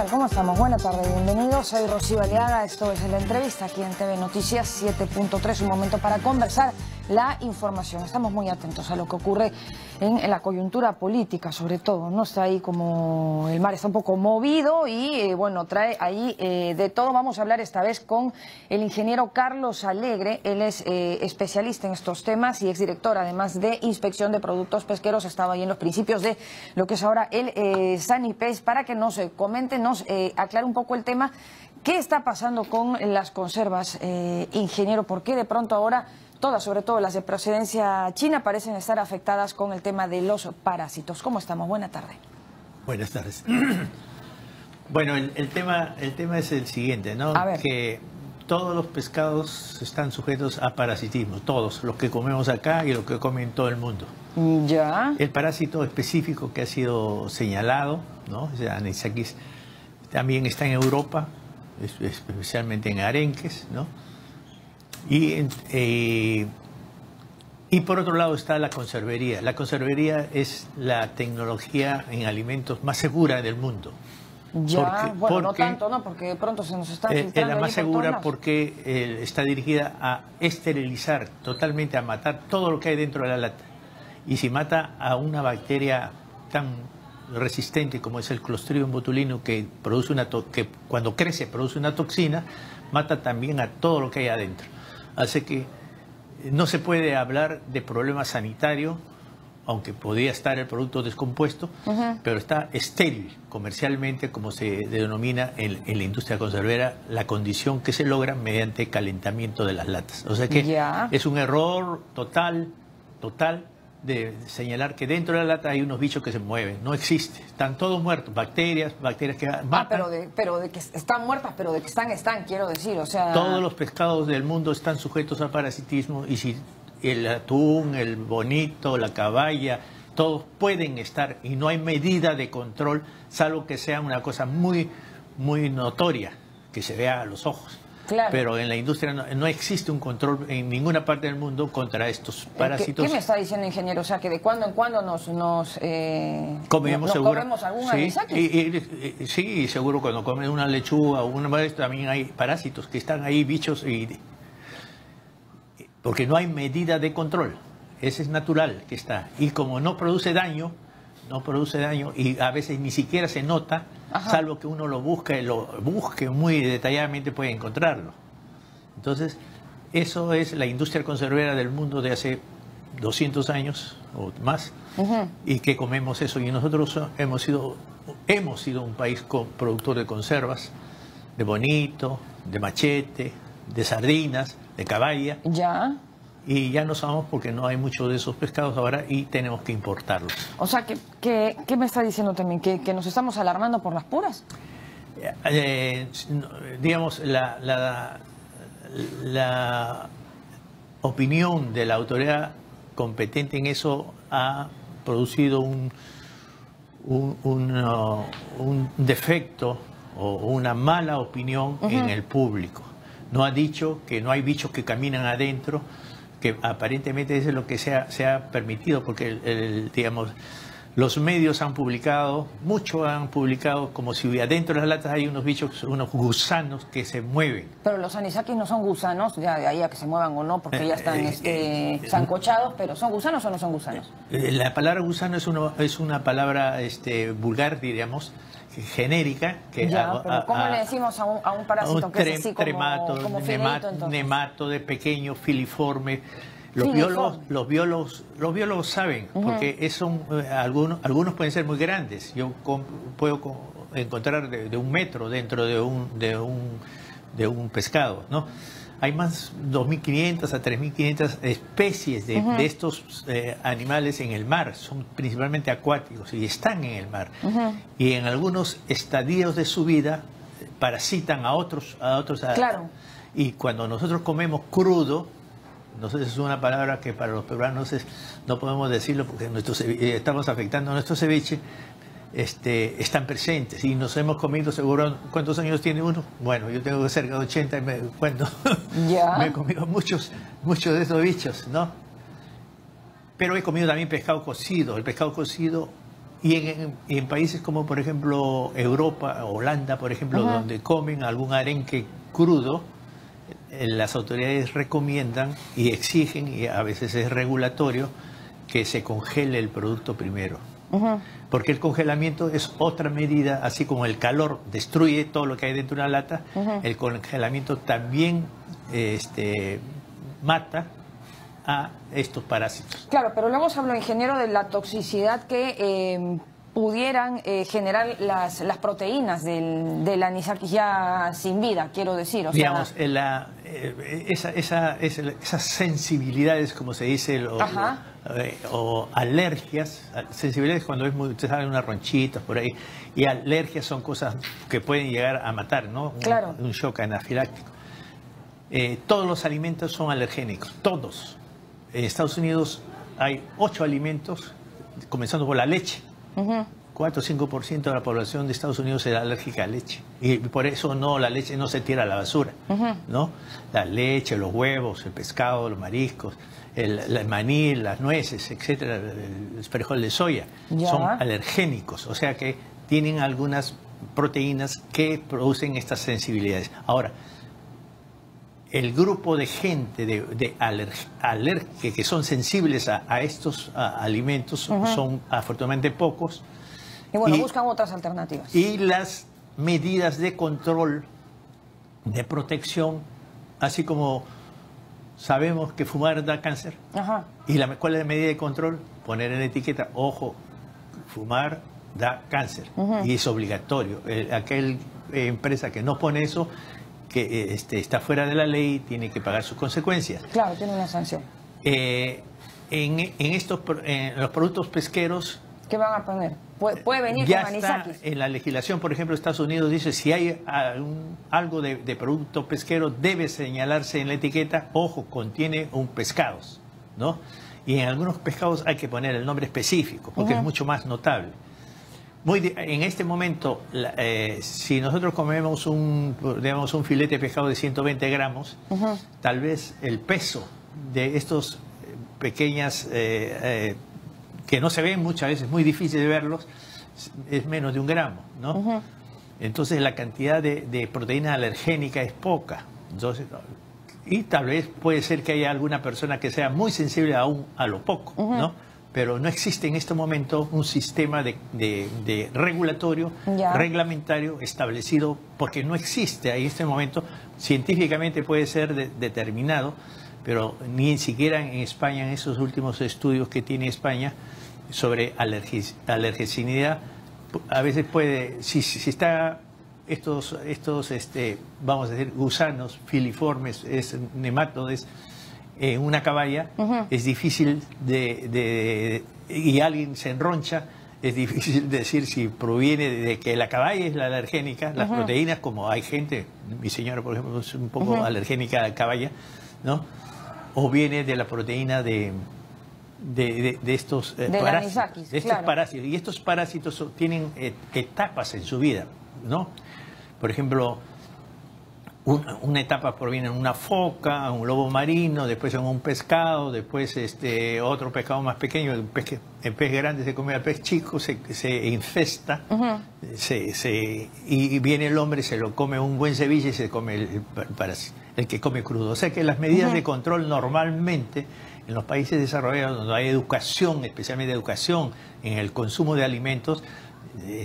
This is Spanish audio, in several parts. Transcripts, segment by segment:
tal? ¿Cómo estamos? Buenas tardes, bienvenidos. Soy Rocío Aliaga, esto es La Entrevista aquí en TV Noticias 7.3, un momento para conversar la información. Estamos muy atentos a lo que ocurre en la coyuntura política, sobre todo, ¿no? Está ahí como el mar está un poco movido y, bueno, trae ahí de todo. Vamos a hablar esta vez con el ingeniero Carlos Alegre. Él es especialista en estos temas y exdirector, además de Inspección de Productos Pesqueros. Estaba ahí en los principios de lo que es ahora el Sanipes, para que nos comente, nos aclare un poco el tema. ¿Qué está pasando con las conservas, ingeniero? ¿Por qué de pronto ahora todas, sobre todo las de procedencia china, parecen estar afectadas con el tema de los parásitos? ¿Cómo estamos? Buena tarde. Buenas tardes. Bueno, el tema es el siguiente, ¿no? A ver. Que todos los pescados están sujetos a parasitismo, todos, los que comemos acá y los que comen todo el mundo. Ya. El parásito específico que ha sido señalado, ¿no? O sea, Anisakis, también está en Europa, especialmente en arenques, ¿no? Y por otro lado está la conservería. La conservería es la tecnología en alimentos más segura del mundo. Ya, bueno, no tanto, ¿no? Porque de pronto se nos está filtrando. Es la más segura por porque está dirigida a esterilizar totalmente, a matar todo lo que hay dentro de la lata. Y si mata a una bacteria tan resistente como es el Clostridium botulinum, que cuando crece produce una toxina, mata también a todo lo que hay adentro. Así que no se puede hablar de problema sanitario, aunque podría estar el producto descompuesto, pero está estéril comercialmente, como se denomina en la industria conservera, la condición que se logra mediante calentamiento de las latas. O sea que es un error total de señalar que dentro de la lata hay unos bichos que se mueven. No existe. Están todos muertos. Bacterias que matan. Pero de que están muertas, pero de que están, quiero decir, o sea... Todos los pescados del mundo están sujetos a parasitismo, y si el atún, el bonito, la caballa, todos pueden estar, y no hay medida de control, salvo que sea una cosa muy, muy notoria, que se vea a los ojos. Claro. Pero en la industria no existe un control en ninguna parte del mundo contra estos parásitos. ¿Qué me está diciendo, ingeniero? O sea, que de cuando en cuando nos comemos algún sí, anisakis. Sí, seguro cuando comen una lechuga o una vez también hay parásitos que están ahí, bichos, porque no hay medida de control. Ese es natural que está. Y como no produce daño y a veces ni siquiera se nota, salvo que uno lo busque muy detalladamente, puede encontrarlo. Entonces, eso es la industria conservera del mundo de hace 200 años o más, y que comemos eso. Y nosotros hemos sido un país productor de conservas, de bonito, de machete, de sardinas, de caballa. Ya. Y ya no sabemos porque no hay mucho de esos pescados ahora y tenemos que importarlos. O sea, ¿qué me está diciendo también? ¿Que nos estamos alarmando por las puras? Digamos, la opinión de la autoridad competente en eso ha producido un defecto o una mala opinión en el público. No ha dicho que no hay bichos que caminan adentro, que aparentemente eso es lo que se ha permitido, porque digamos, los medios han publicado como si adentro de las latas hay unos bichos, unos gusanos que se mueven. Pero los anisakis no son gusanos, ya de ahí a que se muevan o no, porque ya están sancochados, pero ¿son gusanos o no son gusanos? La palabra gusano es una palabra vulgar, diríamos, genérica. Pero ¿cómo le decimos a un parásito que es así como fileito, nemato de pequeño, filiforme? Los biólogos saben, porque algunos pueden ser muy grandes. Yo puedo encontrar de 1 metro dentro de un pescado, ¿no? Hay más 2.500 a 3.500 especies de estos animales en el mar. Son principalmente acuáticos y están en el mar. Y en algunos estadios de su vida parasitan a otros. Claro. Y cuando nosotros comemos crudo, nosotros es una palabra que para los peruanos no podemos decirlo porque estamos afectando a nuestro ceviche. Están presentes y nos hemos comido seguro. ¿Cuántos años tiene uno? Bueno, yo tengo cerca de 80 y me he comido muchos de esos bichos, ¿no? Pero he comido también pescado cocido. El pescado cocido Y en países como, por ejemplo, Europa, Holanda, por ejemplo, donde comen algún arenque crudo, las autoridades recomiendan y exigen, y a veces es regulatorio, que se congele el producto primero. Porque el congelamiento es otra medida, así como el calor destruye todo lo que hay dentro de una lata, el congelamiento también mata a estos parásitos. Claro, pero luego se habló, ingeniero, de la toxicidad que pudieran generar las proteínas del anisakis ya sin vida, quiero decir. O sea, digamos, esas sensibilidades, como se dice, o alergias, sensibilidades cuando te salen unas ronchitas por ahí, y alergias son cosas que pueden llegar a matar, ¿no? Claro. Un shock anafiláctico. Todos los alimentos son alergénicos, todos. En Estados Unidos hay 8 alimentos, comenzando por la leche. 4 o 5% de la población de Estados Unidos es alérgica a leche. Y por eso la leche no se tira a la basura, ¿no? La leche, los huevos, el pescado, los mariscos, el maní, las nueces, etcétera, el frijol de soya, son alergénicos. O sea que tienen algunas proteínas que producen estas sensibilidades. Ahora, el grupo de gente que son sensibles a estos alimentos son afortunadamente pocos. Y bueno, buscan otras alternativas. Y las medidas de control, de protección, así como sabemos que fumar da cáncer. ¿Y cuál es la medida de control? Poner en la etiqueta, ojo, fumar da cáncer. Y es obligatorio. Aquella empresa que no pone eso, que está fuera de la ley, tiene que pagar sus consecuencias. Claro, tiene una sanción. En los productos pesqueros, ¿qué van a poner? Puede venir ya con anisakis. Está en la legislación, por ejemplo, Estados Unidos dice, si hay algo de producto pesquero, debe señalarse en la etiqueta, ojo, contiene un pescados, ¿no? Y en algunos pescados hay que poner el nombre específico, porque es mucho más notable. En este momento, si nosotros comemos un filete de pescado de 120 gramos, tal vez el peso de estos pequeñas, que no se ven muchas veces, muy difícil de verlos, es menos de 1 gramo, ¿no? Entonces la cantidad de proteína alergénica es poca. Entonces, y tal vez puede ser que haya alguna persona que sea muy sensible aún a lo poco, ¿no? Pero no existe en este momento un sistema de regulatorio, reglamentario establecido, porque no existe en este momento. Científicamente puede ser determinado, pero ni siquiera en España, en esos últimos estudios que tiene España sobre alergicidad, a veces puede, si está estos vamos a decir, gusanos filiformes, nematodes, en una caballa, es difícil y alguien se enroncha, es difícil decir si proviene de que la caballa es la alergénica, las proteínas, como hay gente, mi señora por ejemplo es un poco alérgica a la caballa, ¿no? O viene de la proteína de estos parásitos. Parásitos. Y estos parásitos tienen etapas en su vida, ¿no? Por ejemplo, una etapa proviene en una foca, un lobo marino, después en un pescado, después otro pescado más pequeño, el pez grande se come al pez chico, se infesta, y viene el hombre, se lo come un buen ceviche y se come el que come crudo. O sea que las medidas de control normalmente en los países desarrollados, donde hay educación, especialmente educación en el consumo de alimentos,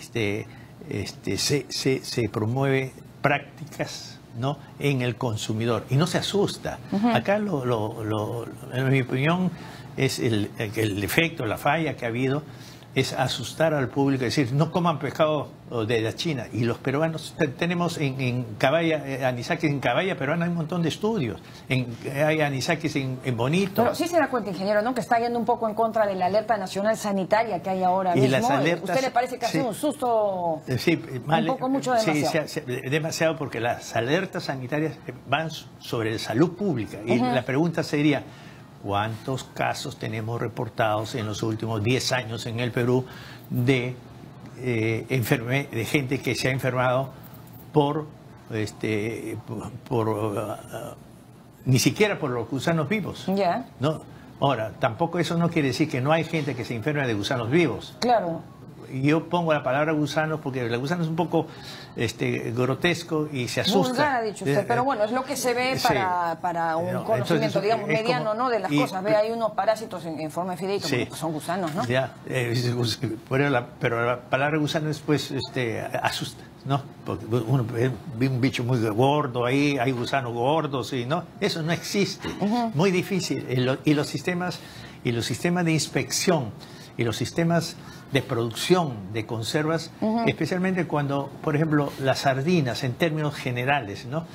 se promueve prácticas, ¿no?, en el consumidor, y no se asusta. Acá en mi opinión es el efecto, la falla que ha habido es asustar al público, decir no coman pescado de la China. Y los peruanos tenemos en caballa, anisakis en caballa peruana, hay un montón de estudios, hay anisakis en bonito. Pero sí se da cuenta, ingeniero, ¿no?, que está yendo un poco en contra de la alerta nacional sanitaria que hay ahora mismo. Las alertas, ¿usted le parece que ha sido un susto un poco mucho demasiado? Sí, demasiado, porque las alertas sanitarias van sobre la salud pública. Y la pregunta sería, ¿cuántos casos tenemos reportados en los últimos 10 años en el Perú de gente que se ha enfermado ni siquiera por los gusanos vivos? ¿No? Ahora, tampoco eso no quiere decir que no hay gente que se enferme de gusanos vivos. Claro. yo pongo la palabra gusano porque el gusano es un poco grotesco y se asusta. Vulgar, ha dicho usted, pero bueno, es lo que se ve para un conocimiento, entonces, digamos, mediano, como, ¿no? De las cosas. Ve, hay unos parásitos en forma de fideito, sí, que son gusanos, ¿no? Ya, pero la palabra gusano después asusta, ¿no? Porque uno ve un bicho muy gordo ahí, hay gusanos gordos, y no, eso no existe. Muy difícil. Y los sistemas de inspección y los sistemas de producción de conservas, especialmente cuando, por ejemplo, las sardinas, en términos generales, ¿no?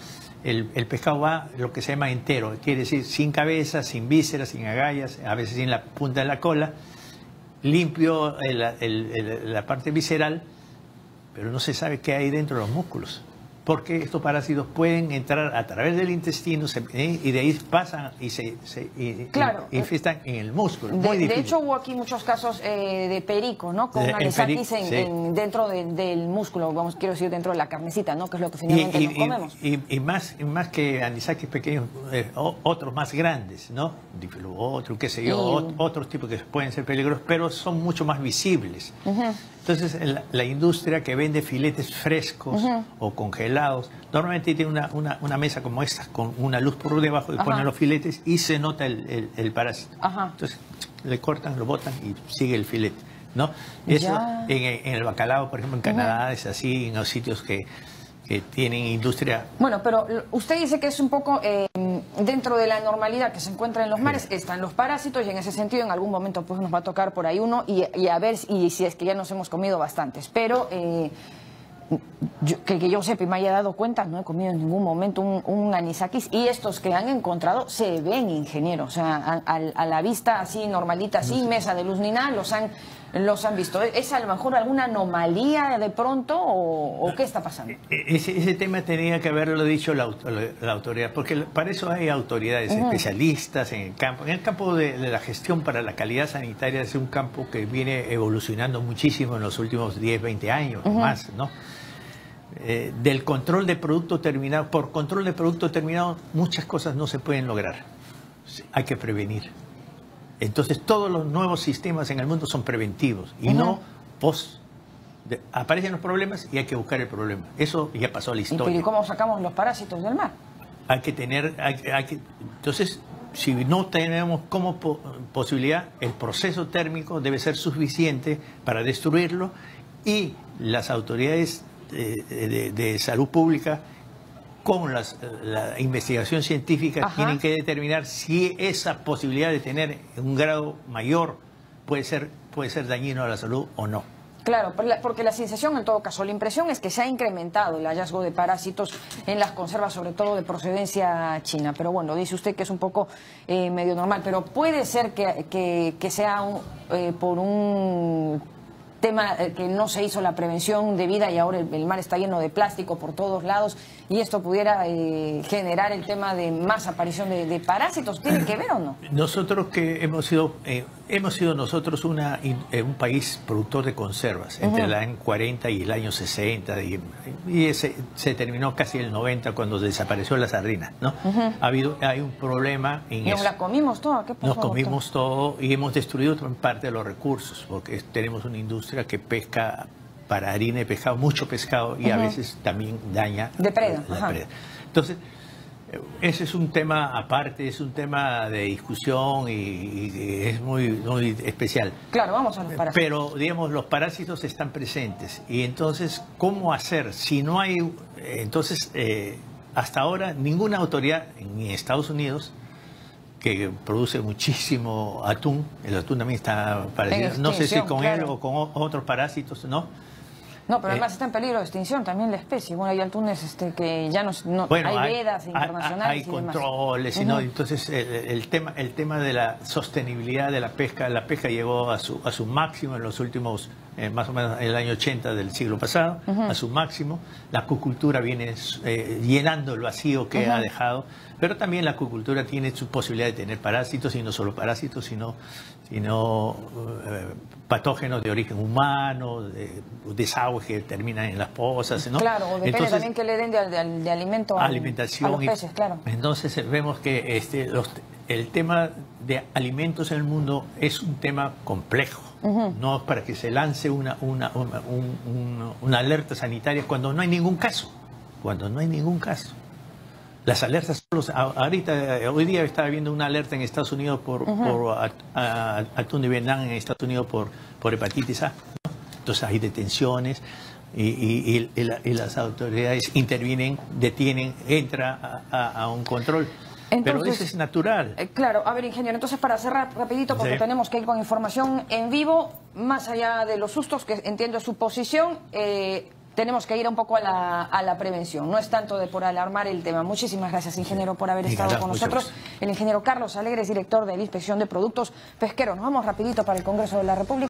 El pescado va lo que se llama entero, quiere decir sin cabeza, sin vísceras, sin agallas, a veces sin la punta de la cola, limpio la parte visceral, pero no se sabe qué hay dentro de los músculos, porque estos parásitos pueden entrar a través del intestino y de ahí pasan y claro, infestan en el músculo. De hecho, hubo aquí muchos casos de perico, ¿no? Con anisakis dentro del músculo, quiero decir, dentro de la carnecita, ¿no? Que es lo que finalmente nos comemos. Y más que anisakis pequeños, otros más grandes, ¿no? Otro, qué sé yo, otros tipos que pueden ser peligrosos, pero son mucho más visibles. Entonces, la industria que vende filetes frescos o congelados, normalmente tiene una mesa como esta, con una luz por debajo, y ponen los filetes y se nota el parásito. Entonces, le cortan, lo botan y sigue el filete, ¿no? Eso en el bacalao, por ejemplo, en Canadá es así, en los sitios que tienen industria. Bueno, pero usted dice que es un poco dentro de la normalidad que se encuentra en los mares, están los parásitos, y en ese sentido en algún momento pues nos va a tocar por ahí uno y a ver si es que ya nos hemos comido bastantes. Pero que yo sepa y me haya dado cuenta, no he comido en ningún momento un anisakis, y estos que han encontrado se ven, ingeniero, o sea, a la vista así normalita, sin mesa de luz ni nada, los han visto. ¿Es a lo mejor alguna anomalía de pronto o qué está pasando? Ese tema tenía que haberlo dicho la autoridad, porque para eso hay autoridades especialistas en el campo. En el campo de la gestión para la calidad sanitaria es un campo que viene evolucionando muchísimo en los últimos 10, 20 años más, ¿no? Del control de producto terminado, por control de producto terminado muchas cosas no se pueden lograr, hay que prevenir. Entonces todos los nuevos sistemas en el mundo son preventivos y no post. Aparecen los problemas y hay que buscar el problema. Eso ya pasó a la historia. ¿Y cómo sacamos los parásitos del mar? Entonces, si no tenemos como posibilidad, el proceso térmico debe ser suficiente para destruirlo, y las autoridades de salud pública con la investigación científica tienen que determinar si esa posibilidad de tener un grado mayor puede ser dañino a la salud o no. Claro, porque la sensación, en todo caso, la impresión es que se ha incrementado el hallazgo de parásitos en las conservas, sobre todo de procedencia china. Pero bueno, dice usted que es un poco medio normal. Pero puede ser que sea por un tema que no se hizo la prevención debida, y ahora el mar está lleno de plástico por todos lados, y esto pudiera generar el tema de más aparición de parásitos. ¿Tiene que ver o no? Nosotros que hemos sido nosotros un país productor de conservas entre el año 40 y el año 60, y se terminó casi el 90 cuando desapareció la sardina, ¿no? Hay un problema en eso. ¿Nos la comimos toda? ¿Qué pasó? Nos comimos todo y hemos destruido parte de los recursos, porque tenemos una industria que pesca para harina de pescado, mucho pescado, y a veces también daña. Depreda. Entonces, ese es un tema aparte, es un tema de discusión y es muy especial. Claro, vamos a los parásitos. Pero, digamos, los parásitos están presentes. Y entonces, ¿cómo hacer? Si no hay... Entonces, hasta ahora, ninguna autoridad en Estados Unidos, que produce muchísimo atún, el atún también está parecido, no sé si con él o con otros parásitos, ¿no? No, pero además está en peligro de extinción también la especie. Bueno, hay atunes que ya no bueno, hay vedas internacionales. Hay controles, ¿no? Entonces el tema de la sostenibilidad de la pesca llegó a su máximo en los últimos, más o menos en el año 80 del siglo pasado, a su máximo. La acuicultura viene llenando el vacío que ha dejado, pero también la acuicultura tiene su posibilidad de tener parásitos, y no solo parásitos, sino patógenos de origen humano, desagües que terminan en las pozas, ¿no? Claro, o depende también que le den de alimento a los peces, claro. Entonces vemos que el tema de alimentos en el mundo es un tema complejo. No es para que se lance una alerta sanitaria cuando no hay ningún caso. Cuando no hay ningún caso. Las alertas, hoy día estaba viendo una alerta en Estados Unidos por atún de Vietnam, en Estados Unidos por hepatitis A, ¿no? Entonces hay detenciones y las autoridades intervienen, detienen, entra a un control. Entonces, pero eso es natural. Claro, a ver, ingeniero, entonces para cerrar rapidito, porque tenemos que ir con información en vivo, más allá de los sustos, que entiendo su posición, tenemos que ir un poco a la prevención, no es tanto de por alarmar el tema. Muchísimas gracias, ingeniero, por haber estado con nosotros. El ingeniero Carlos Alegre es director de la Inspección de Productos Pesqueros. Nos vamos rapidito para el Congreso de la República.